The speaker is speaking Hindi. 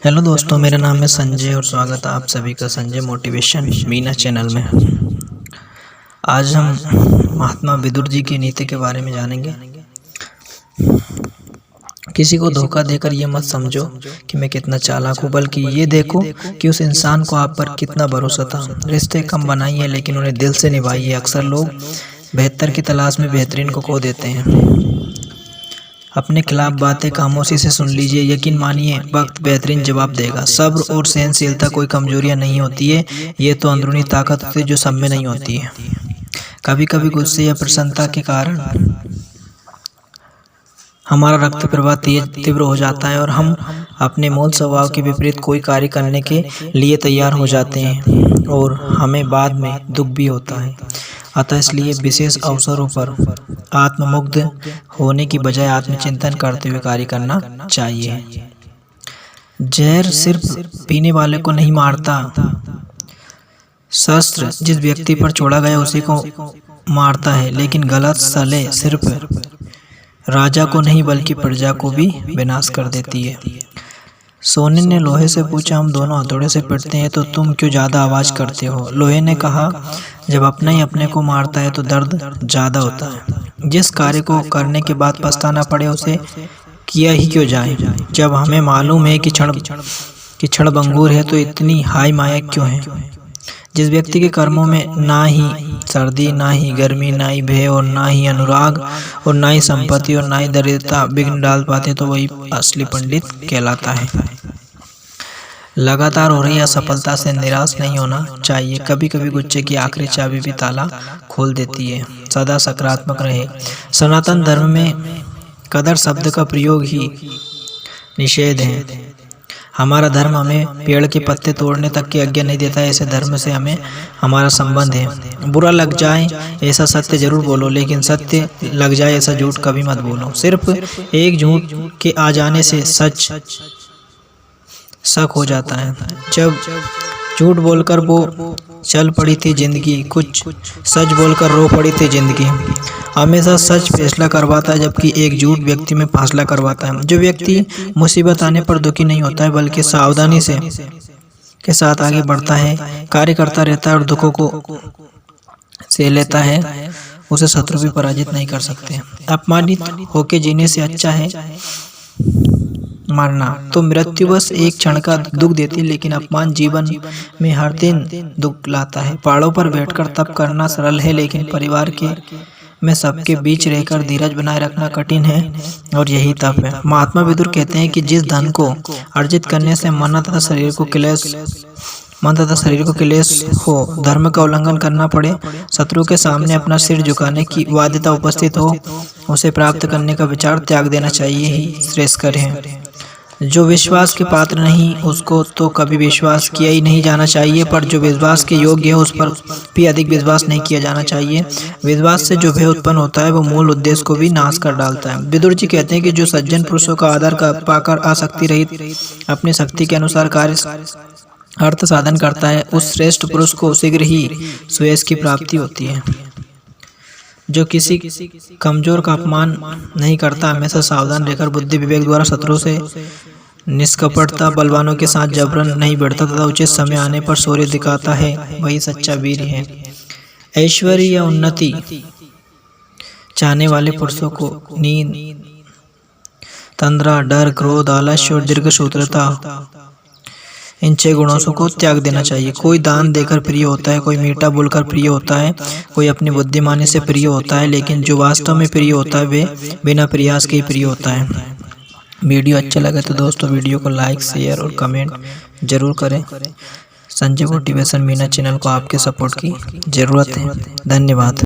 हेलो दोस्तों, मेरा नाम है संजय और स्वागत है आप सभी का संजय मोटिवेशन मीना चैनल में। आज हम महात्मा विदुर जी की नीति के बारे में जानेंगे। किसी को धोखा देकर ये मत समझो कि मैं कितना चालाक हूँ, बल्कि ये देखो कि उस इंसान को आप पर कितना भरोसा था। रिश्ते कम बनाइए लेकिन उन्हें दिल से निभाइए। अक्सर लोग बेहतर की तलाश में बेहतरीन को खो देते हैं। अपने खिलाफ बातें खामोशी से सुन लीजिए। यकीन मानिए, वक्त बेहतरीन जवाब देगा। सब्र और सहनशीलता कोई कमजोरियां नहीं होती है, ये तो अंदरूनी ताकत होती है जो सब में नहीं होती है। कभी कभी गुस्से या प्रसन्नता के कारण हमारा रक्त प्रवाह तीव्र हो जाता है और हम अपने मूल स्वभाव के विपरीत कोई कार्य करने के लिए तैयार हो जाते हैं और हमें बाद में दुख भी होता है। अतः इसलिए विशेष अवसरों पर आत्ममुग्ध होने की बजाय आत्मचिंतन करते हुए कार्य करना चाहिए। जहर सिर्फ पीने वाले को नहीं मारता, शस्त्र जिस व्यक्ति पर छोड़ा गया उसी को मारता है, लेकिन गलत सलाह सिर्फ राजा को नहीं बल्कि प्रजा को भी विनाश कर देती है। सोने ने लोहे से पूछा, हम दोनों हथौड़े से पिटते हैं तो तुम क्यों ज्यादा आवाज करते हो? लोहे ने कहा, जब अपना ही अपने को मारता है तो दर्द ज्यादा होता है। जिस कार्य को करने के बाद पछताना पड़े उसे किया ही क्यों जाए? जब हमें मालूम है कि क्षण भंगुर है तो इतनी हाय माया क्यों है? जिस व्यक्ति के कर्मों में ना ही सर्दी, ना ही गर्मी, ना ही भय और ना ही अनुराग और ना ही संपत्ति और ना ही दरिद्रता विघ्न डाल पाते तो वही असली पंडित कहलाता है। लगातार हो रही असफलता से निराश नहीं होना चाहिए। कभी कभी गुच्छे की आखिरी चाबी भी ताला खोल देती है। सदा सकारात्मक रहे। सनातन धर्म में कदर शब्द का प्रयोग ही निषेध है। हमारा धर्म हमें पेड़ के पत्ते तोड़ने तक की आज्ञा नहीं देता है। ऐसे धर्म से हमें हमारा संबंध है। बुरा लग जाए ऐसा सत्य जरूर बोलो, लेकिन सत्य लग जाए ऐसा झूठ कभी मत बोलो। सिर्फ एक झूठ के आ जाने से सच शक हो जाता है। जब झूठ बोलकर वो चल पड़ी थी जिंदगी, कुछ सच बोलकर रो पड़ी थी जिंदगी। हमेशा सच फैसला करवाता है जबकि एक झूठ व्यक्ति में फासला करवाता है। जो व्यक्ति मुसीबत आने पर दुखी नहीं होता है बल्कि सावधानी से के साथ आगे बढ़ता है, कार्य करता रहता है और दुखों को सह लेता है, उसे शत्रु भी पराजित नहीं कर सकते। अपमानित होके जीने से अच्छा है मरना। तो मृत्यु बस एक क्षण का दुख देती है, लेकिन अपमान जीवन में हर दिन दुख लाता है। पहाड़ों पर बैठकर तप करना सरल है, लेकिन परिवार के में सबके बीच रहकर धीरज बनाए रखना कठिन है, और यही तप है। महात्मा विदुर कहते हैं कि जिस धन को अर्जित करने से मन तथा शरीर को क्लेश हो, धर्म का उल्लंघन करना पड़े, शत्रु के सामने अपना सिर झुकाने की बाध्यता उपस्थित हो, उसे प्राप्त करने का विचार त्याग देना चाहिए ही श्रेयस्कर है। जो विश्वास के पात्र नहीं उसको तो कभी विश्वास किया ही नहीं जाना चाहिए, पर जो विश्वास के योग्य है उस पर भी अधिक विश्वास नहीं किया जाना चाहिए। विश्वास से जो भय उत्पन्न होता है वो मूल उद्देश्य को भी नाश कर डालता है। विदुर जी कहते हैं कि जो सज्जन पुरुषों का आदर पाकर आसक्ति रहित अपनी शक्ति के अनुसार कार्य अर्थ साधन करता है, उस श्रेष्ठ पुरुष को शीघ्र ही सुयश की प्राप्ति होती है। जो किसी कमजोर का अपमान नहीं करता, हमेशा सावधान रहकर बुद्धि विवेक द्वारा शत्रु से निष्कपटता, बलवानों के साथ जबरन नहीं बढ़ता तथा उचित समय आने पर शौर्य दिखाता है, वही सच्चा वीर है। ऐश्वर्य या उन्नति चाहने वाले पुरुषों को नींद, तंद्रा, डर, क्रोध, आलस्य और दीर्घसूत्रता, इन 6 गुणों को त्याग देना चाहिए। कोई दान देकर प्रिय होता है, कोई मीठा बोलकर प्रिय होता है, कोई अपनी बुद्धिमानी से प्रिय होता है, लेकिन जो वास्तव में प्रिय होता है वे बिना प्रयास के ही प्रिय होता है। वीडियो अच्छा लगे तो दोस्तों वीडियो को लाइक, शेयर और कमेंट जरूर करें। संजय मोटिवेशन मीना चैनल को आपके सपोर्ट की जरूरत है। धन्यवाद।